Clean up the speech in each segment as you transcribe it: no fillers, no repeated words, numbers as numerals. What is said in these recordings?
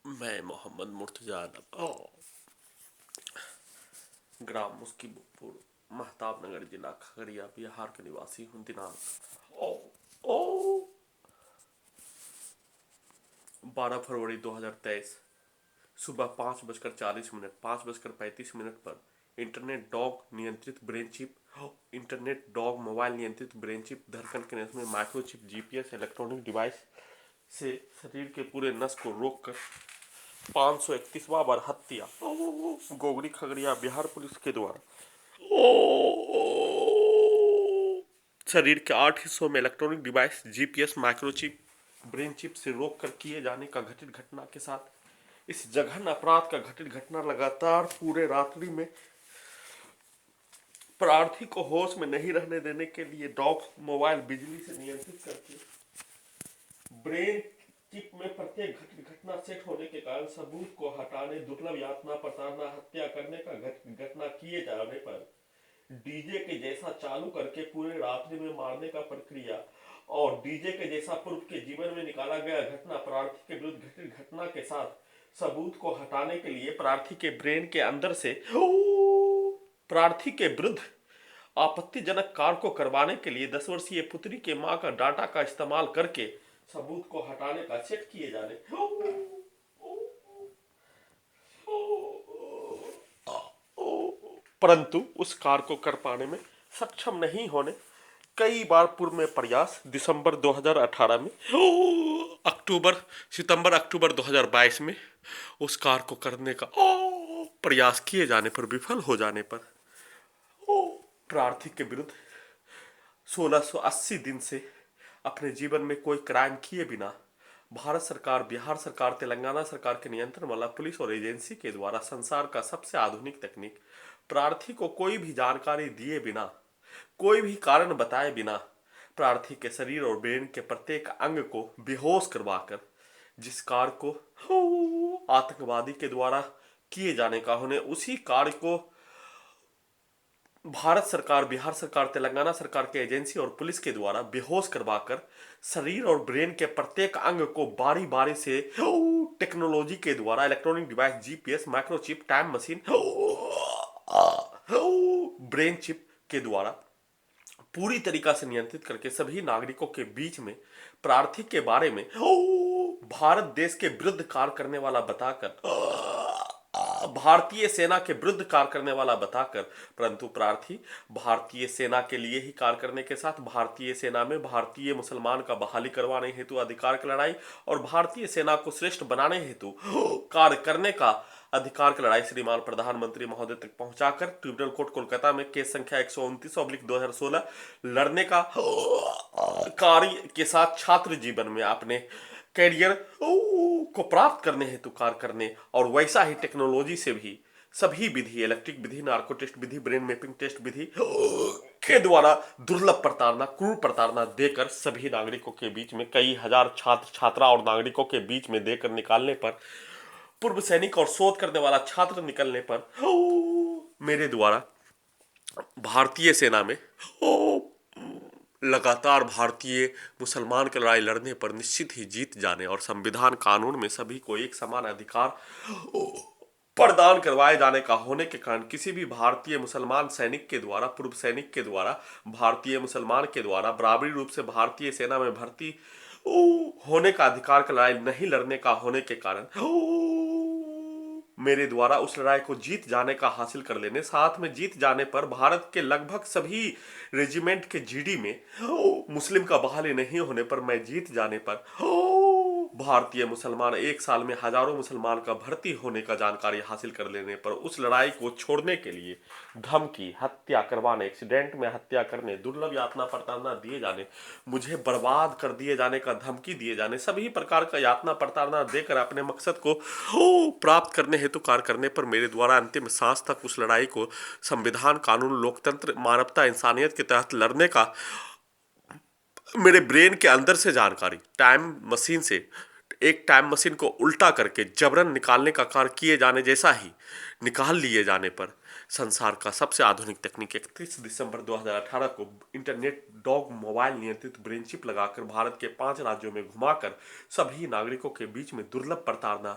मैं मोहम्मद मुर्तजा ग्राम मुस्कीपुर महताब नगर जिला खगड़िया बिहार के निवासी हूँ। दिनांक ओ ओ 12 फरवरी 2023 सुबह 5:40 5:35 पर इंटरनेट डॉग मोबाइल नियंत्रित ब्रेन चिप धड़कन के नस में माइक्रोचिप जीपीएस इलेक्ट्रॉनिक डिवाइस से शरीर के पूरे नस को रोककर 531वां बार हत्या गोगरी खगड़िया बिहार पुलिस के द्वारा शरीर के 8 हिस्सों में electronic device GPS microchip brain chip से रोक कर किए जाने का घटित घटना के साथ इस जघन्य अपराध का घटित घटना लगातार पूरे रात्रि में प्रार्थी को होश में नहीं रहने देने के लिए डॉग मोबाइल बिजली से नियंत्रित करके ब्रेन चिप में प्रत्येक घटित घटना सेट होने के कारण सबूत को हटाने दुर्लभ यातना प्रताड़ना हत्या करने का घटना किए जाने पर डीजे के जैसा चालू करके पूरे रात्रि में मारने का प्रक्रिया और डीजे के जैसा पूर्व के जीवन में निकाला गया घटना प्रार्थी के विरुद्ध घटित घटना के साथ सबूत को हटाने के लिए प्रार्थी के ब्रेन के अंदर से प्रार्थी के विरुद्ध आपत्तिजनक कार्य को करवाने के लिए 10 वर्षीय पुत्री के मां का डाटा का इस्तेमाल करके सबूत को हटाने का सेट किए जाने परंतु उस कार्य को कर पाने में सक्षम नहीं होने कई बार पूर्व में प्रयास दिसंबर 2018 में सितंबर अक्टूबर 2022 में उस कार्य को करने का प्रयास किए जाने पर विफल हो जाने पर प्रार्थी के विरुद्ध 1680 दिन से अपने जीवन में कोई क्राइम किए बिना भारत सरकार बिहार सरकार तेलंगाना सरकार के नियंत्रण वाला पुलिस और एजेंसी के द्वारा संसार का सबसे आधुनिक तकनीक प्रार्थी को कोई भी जानकारी दिए बिना कोई भी कारण बताए बिना प्रार्थी के शरीर और ब्रेन के प्रत्येक अंग को बेहोश करवाकर जिस कार्य को आतंकवादी के द्वारा किए जाने का होने उसी कार्य को भारत सरकार बिहार सरकार तेलंगाना सरकार के एजेंसी और पुलिस के द्वारा बेहोश करवाकर शरीर और ब्रेन के प्रत्येक अंग को बारी बारी से टेक्नोलॉजी के द्वारा electronic device GPS microchip time machine brain chip के द्वारा पूरी तरीका से नियंत्रित करके सभी नागरिकों के बीच में प्रार्थी के बारे में भारत देश के विरुद्ध कार्य करने वाला बताकर भारतीय सेना के विरुद्ध कार्य करने वाला बताकर परंतु प्रार्थी भारतीय सेना के लिए ही कार्य करने के साथ भारतीय सेना में भारतीय मुसलमान का बहाली करवाने हेतु अधिकार की लड़ाई और भारतीय सेना को श्रेष्ठ बनाने हेतु कार्य करने का अधिकार की लड़ाई श्रीमान प्रधानमंत्री महोदय तक पहुंचाकर ट्रिब्यूनल कोर्ट कोलकाता में केस संख्या 129/2016 लड़ने का कार्य के साथ छात्र जीवन में अपने कैरियर को प्राप्त करने हेतु कार्य करने और वैसा ही टेक्नोलॉजी से भी सभी विधि इलेक्ट्रिक विधि नार्को टेस्ट विधि ब्रेन मैपिंग टेस्ट विधि के द्वारा दुर्लभ प्रताड़ना क्रूर प्रताड़ना देकर सभी नागरिकों के बीच में कई हजार छात्र छात्रा और नागरिकों के बीच में देकर निकालने पर पूर्व सैनिक और शोध करने वाला छात्र निकलने पर मेरे द्वारा भारतीय सेना में लगातार भारतीय मुसलमान की लड़ाई लड़ने पर निश्चित ही जीत जाने और संविधान कानून में सभी को एक समान अधिकार प्रदान करवाए जाने का होने के कारण किसी भी भारतीय मुसलमान सैनिक के द्वारा पूर्व सैनिक के द्वारा भारतीय मुसलमान के द्वारा बराबरी रूप से भारतीय सेना में भर्ती होने का अधिकार का लड़ाई नहीं लड़ने का होने के कारण मेरे द्वारा उस लड़ाई को जीत जाने का हासिल कर लेने साथ में जीत जाने पर भारत के लगभग सभी रेजिमेंट के जीडी में मुस्लिम का बहाली नहीं होने पर मैं जीत जाने पर भारतीय मुसलमान एक साल में हजारों मुसलमान का भर्ती होने का जानकारी हासिल कर लेने पर उस लड़ाई को छोड़ने के लिए धमकी हत्या करवाने एक्सीडेंट में हत्या करने दुर्लभ यातना प्रताड़ना दिए जाने मुझे बर्बाद कर दिए जाने का धमकी दिए जाने सभी प्रकार का यातना प्रताड़ना देकर अपने मकसद को प्राप्त करने हेतु कार्य करने पर मेरे द्वारा अंतिम सांस तक उस लड़ाई को संविधान कानून लोकतंत्र मानवता इंसानियत के तहत लड़ने का मेरे ब्रेन के अंदर से जानकारी टाइम मशीन से एक टाइम मशीन को उल्टा करके जबरन निकालने का कार्य किए जाने जैसा ही निकाल लिए जाने पर संसार का सबसे आधुनिक तकनीक 31 दिसंबर 2018 को इंटरनेट डॉग मोबाइल नियंत्रित ब्रेन चिप लगाकर भारत के 5 राज्यों में घुमाकर सभी नागरिकों के बीच में दुर्लभ प्रताड़ना,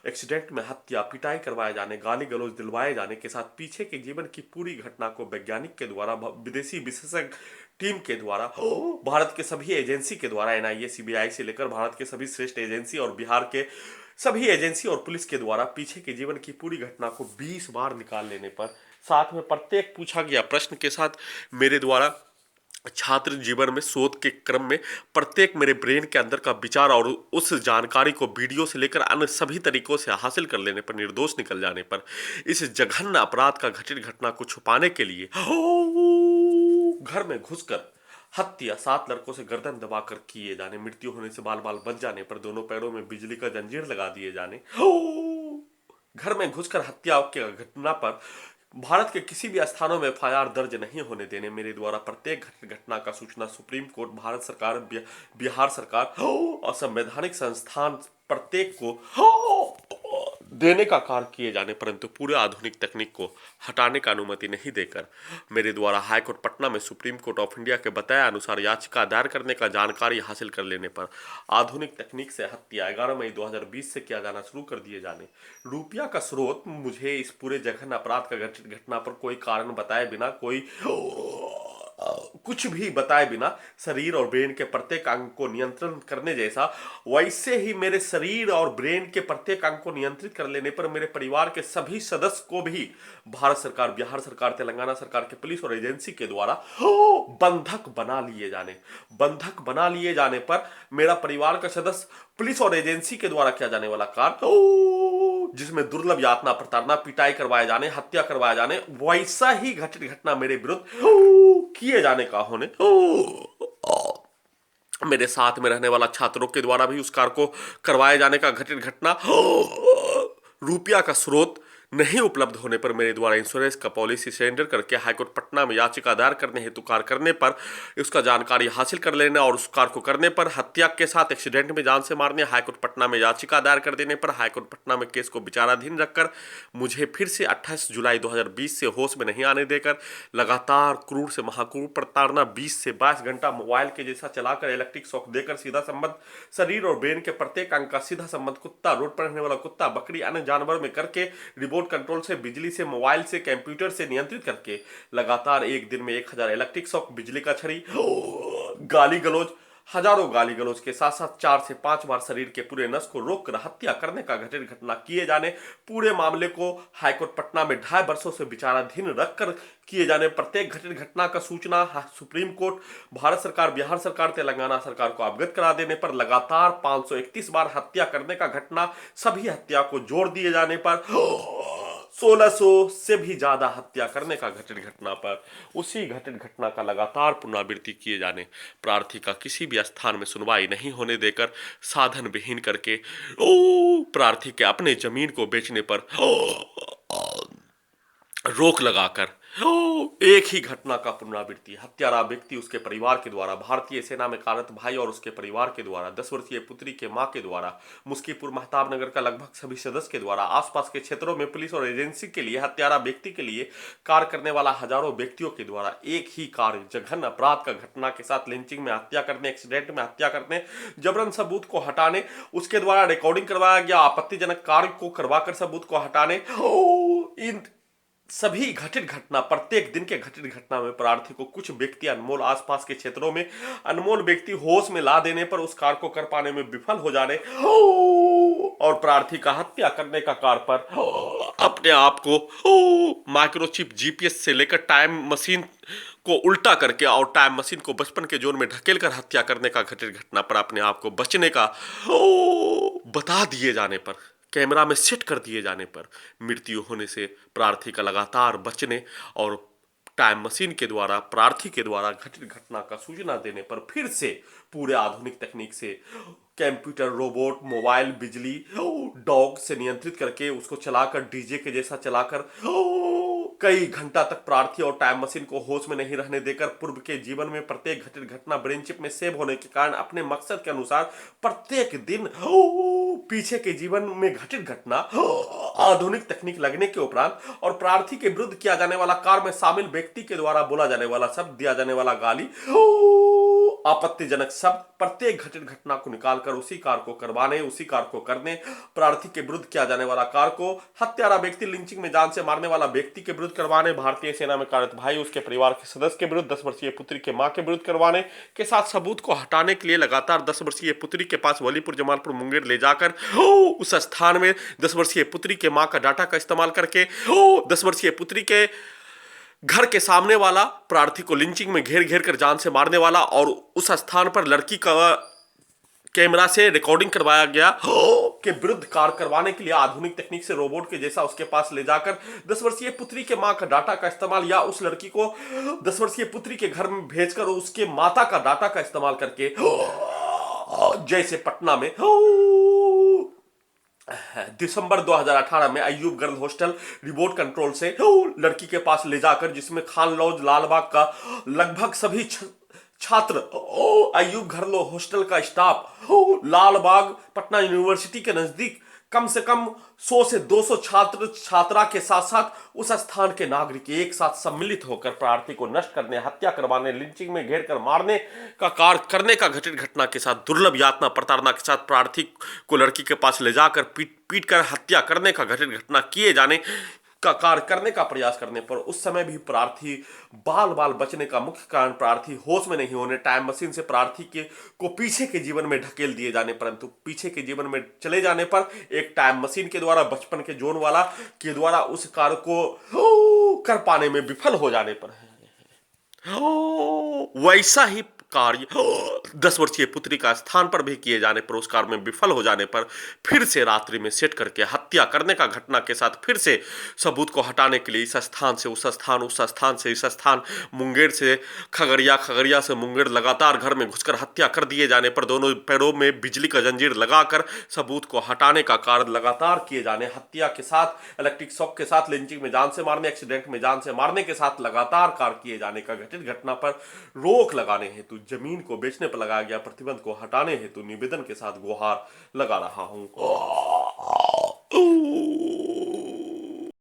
एक्सीडेंट में हत्या, पिटाई करवाए जाने, गाली गलौज दिलवाए जाने के साथ पीछे के जीवन की पूरी घटना को वैज्ञानिक के द्वारा, विदेशी विशेषज्ञ टीम के द्वारा, भारत के सभी एजेंसी के द्वारा, एनआईए, सीबीआई से लेकर भारत के सभी श्रेष्ठ एजेंसी और बिहार के सभी एजेंसी और पुलिस के द्वारा पीछे के जीवन की पूरी घटना को 20 बार निकाल लेने पर, साथ में प्रत्येक पूछा गया प्रश्न के साथ मेरे द्वारा छात्र जीवन में शोध के क्रम में प्रत्येक मेरे ब्रेन के अंदर का विचार और उस जानकारी को वीडियो से लेकर अन्य सभी तरीकों से हासिल कर लेने पर, निर्दोष निकल जाने पर, इस जघन्य अपराध का घटित घटना को छुपाने के लिए घर में घुसकर हत्या, 7 लड़कों से गर्दन दबाकर किए जाने, मृत्यु होने से बाल बाल बच जाने पर दोनों पैरों में बिजली का जंजीर लगा दिए जाने, घर में घुसकर हत्या के घटना पर भारत के किसी भी स्थानों में एफआईआर दर्ज नहीं होने देने, मेरे द्वारा प्रत्येक घटना का सूचना सुप्रीम कोर्ट, भारत सरकार, बिहार सरकार और संवैधानिक संस्थान प्रत्येक को देने का कार्य किए जाने, परंतु पूरे आधुनिक तकनीक को हटाने का अनुमति नहीं देकर मेरे द्वारा हाईकोर्ट पटना में सुप्रीम कोर्ट ऑफ इंडिया के बताया अनुसार याचिका दायर करने का जानकारी हासिल कर लेने पर आधुनिक तकनीक से हत्या 11 मई 2020 से किया जाना शुरू कर दिए जाने, रुपया का स्रोत मुझे इस पूरे जघन्य अपराध का घटना पर कोई कारण बताए बिना, कोई कुछ भी बताए बिना शरीर और ब्रेन के प्रत्येक अंग को नियंत्रण करने जैसा, वैसे ही मेरे शरीर और ब्रेन के प्रत्येक अंग को नियंत्रित कर लेने पर मेरे परिवार के सभी सदस्य को भी भारत सरकार, बिहार सरकार, तेलंगाना सरकार के पुलिस और एजेंसी के द्वारा बंधक बना लिए जाने पर मेरा परिवार का सदस्य पुलिस और एजेंसी के द्वारा किया जाने वाला कार्य, जिसमें दुर्लभ यातना, प्रताड़ना, पिटाई करवाए जाने, हत्या करवाए जाने, वैसा ही घटित घटना मेरे विरुद्ध किए जाने का होने, मेरे साथ में रहने वाला छात्रों के द्वारा भी उस कार्य को करवाए जाने का घटित घटना, रुपया का स्रोत नहीं उपलब्ध होने पर मेरे द्वारा इंश्योरेंस का पॉलिसी सरेंडर करके हाईकोर्ट पटना में याचिका दायर करने हेतु कार्य करने पर, उसका जानकारी हासिल कर लेना और उस कार्य को करने पर, हत्या के साथ एक्सीडेंट में जान से मारने हाईकोर्ट पटना में याचिका दायर कर देने पर हाईकोर्ट पटना में केस को विचाराधीन रखकर मुझे फिर से 28 जुलाई 2020 से होश में नहीं आने देकर लगातार क्रूर से महाक्रूर प्रताड़ना 20 से 22 घंटा मोबाइल के जैसा चलाकर इलेक्ट्रिक शॉक देकर सीधा संबंध शरीर और ब्रेन के प्रत्येक अंग का सीधा संबंध कुत्ता, रोड पर रहने वाला कुत्ता, बकरी, अन्य जानवर में करके रिमोट कंट्रोल से, बिजली से, मोबाइल से, कंप्यूटर से नियंत्रित करके लगातार एक दिन में 1000 इलेक्ट्रिक शॉक, बिजली का छड़ी, गाली गलौज, हजारों गाली गलौज के साथ साथ 4 से 5 बार शरीर के पूरे नस को रोककर हत्या करने का घटित घटना किए जाने, पूरे मामले को हाईकोर्ट पटना में 2.5 वर्षों से विचाराधीन रखकर किए जाने, प्रत्येक घटित घटना का सूचना सुप्रीम कोर्ट, भारत सरकार, बिहार सरकार, तेलंगाना सरकार को अवगत करा देने पर लगातार 531 बार हत्या करने का घटना, सभी हत्या को जोड़ दिए जाने पर 1600 से भी ज्यादा हत्या करने का घटित घटना पर, उसी घटित घटना का लगातार पुनरावृत्ति किए जाने, प्रार्थी का किसी भी स्थान में सुनवाई नहीं होने देकर साधन विहीन करके प्रार्थी के अपने जमीन को बेचने पर रोक लगाकर एक ही घटना का पुनरावृत्ति, हत्यारा व्यक्ति, उसके परिवार के द्वारा, भारतीय सेना में कार्यरत भाई और उसके परिवार के द्वारा, 10 वर्षीय पुत्री के मां के द्वारा, मुस्कीपुर महताब नगर का लगभग सभी सदस्य के द्वारा, आसपास के क्षेत्रों में पुलिस और एजेंसी के लिए, हत्यारा व्यक्ति के लिए कार्य करने वाला हजारों व्यक्तियों के द्वारा एक ही कार्य, जघन्य अपराध का घटना के साथ लिंचिंग में हत्या करने, एक्सीडेंट में हत्या करने, जबरन सबूत को हटाने, उसके द्वारा रिकॉर्डिंग करवाया गया आपत्तिजनक कार्य को करवाकर सबूत को हटाने, इन सभी घटित घटना, प्रत्येक दिन के घटित घटना में प्रार्थी को कुछ व्यक्ति अनमोल, आसपास के क्षेत्रों में अनमोल व्यक्ति होश में ला देने पर उस कार्य को कर पाने में विफल हो जाने और प्रार्थी का हत्या करने का कार्य पर अपने आप को माइक्रोचिप, जीपीएस से लेकर टाइम मशीन को उल्टा करके और टाइम मशीन को बचपन के जोन में ढकेल कर हत्या करने का घटित घटना पर अपने आप को बचने का बता दिए जाने पर, कैमरा में सेट कर दिए जाने पर, मृत्यु होने से प्रार्थी का लगातार बचने और टाइम मशीन के द्वारा, प्रार्थी के द्वारा घटित घटना का सूचना देने पर फिर से पूरे आधुनिक तकनीक से कंप्यूटर, रोबोट, मोबाइल, बिजली, डॉग से नियंत्रित करके उसको चलाकर डीजे के जैसा चलाकर कई घंटा तक प्रार्थी और टाइम मशीन को होश में नहीं रहने देकर पूर्व के जीवन में प्रत्येक घटित घटना ब्रेन चिप में सेव होने के कारण अपने मकसद के अनुसार प्रत्येक दिन पीछे के जीवन में घटित घटना, आधुनिक तकनीक लगने के उपरांत और प्रार्थी के विरुद्ध किया जाने वाला कार्य में शामिल व्यक्ति के द्वारा बोला जाने वाला शब्द, दिया जाने वाला गाली, आपत्तिजनक शब्द, प्रत्येक घटित घटना को निकालकर उसी कार्य को करवाने, उसी कार्य को करने, प्रार्थी के विरुद्ध किया जाने वाला कार्य को हत्यारा व्यक्ति, लिंचिंग में जान से मारने वाला व्यक्ति के विरुद्ध करवाने, भारतीय सेना में कार्यरत भाई उसके परिवार के सदस्य के विरुद्ध, 10 वर्षीय पुत्री के मां के विरुद्ध करवाने के साथ सबूत को हटाने के लिए लगातार 10 वर्षीय पुत्री के पास वलीपुर, जमालपुर, मुंगेर ले जाकर उस स्थान में 10 वर्षीय पुत्री के मां का डाटा का इस्तेमाल करके 10 वर्षीय पुत्री के घर के सामने वाला प्रार्थी को लिंचिंग में घेर घेर कर जान से मारने वाला, और उस स्थान पर लड़की का कैमरा से रिकॉर्डिंग करवाया गया के विरुद्ध कार्य करवाने के लिए आधुनिक तकनीक से रोबोट के जैसा उसके पास ले जाकर 10 वर्षीय पुत्री के मां का डाटा का इस्तेमाल, या उस लड़की को 10 वर्षीय पुत्री के घर में भेजकर उसके माता का डाटा का इस्तेमाल करके, जैसे पटना में दिसंबर 2018 में Ayub girl hostel remote control से लड़की के पास ले जाकर, जिसमें खान लॉज लालबाग का लगभग सभी छात्र, अयूब गर्ल हॉस्टल का स्टाफ, लालबाग पटना यूनिवर्सिटी के नजदीक कम से कम 100 से 200 छात्र छात्रा के साथ साथ उस स्थान के नागरिक एक साथ सम्मिलित होकर प्रार्थी को नष्ट करने, हत्या करवाने, लिंचिंग में घेर कर मारने का कार्य करने का घटित घटना के साथ, दुर्लभ यातना प्रताड़ना के साथ प्रार्थी को लड़की के पास ले जाकर पीट कर हत्या करने का घटित घटना किए जाने का कार्य करने का प्रयास करने पर उस समय भी प्रार्थी बाल बचने का मुख्य कारण प्रार्थी होश में नहीं होने, टाइम मशीन से प्रार्थी के को पीछे के जीवन में ढकेल दिए जाने, परंतु पीछे के जीवन में चले जाने पर एक टाइम मशीन के द्वारा, बचपन के जोन वाला के द्वारा उस कार्य को कर पाने में विफल हो जाने पर वैसा ही कार्य 10 वर्षीय पुत्री का स्थान पर भी किए जाने पर, उस कार्य में विफल हो जाने पर फिर से रात्रि में सेट करके हत्या करने का घटना के साथ फिर से सबूत को हटाने के लिए इस स्थान से उस स्थान, उस स्थान से इस स्थान, मुंगेर से खगड़िया, खगड़िया से मुंगेर लगातार घर में घुसकर हत्या कर दिए जाने पर दोनों पैरों में बिजली का जंजीर लगाकर सबूत को हटाने का कार्य लगातार किए जाने, हत्या के साथ, इलेक्ट्रिक शॉक के साथ, लिंचिंग में जान से मारने, एक्सीडेंट में जान से मारने के साथ लगातार कार्य किए जाने का घटित घटना पर रोक लगाने हेतु, जमीन को बेचने पर लगाया गया प्रतिबंध को हटाने हेतु निवेदन के साथ गुहार लगा रहा हूं।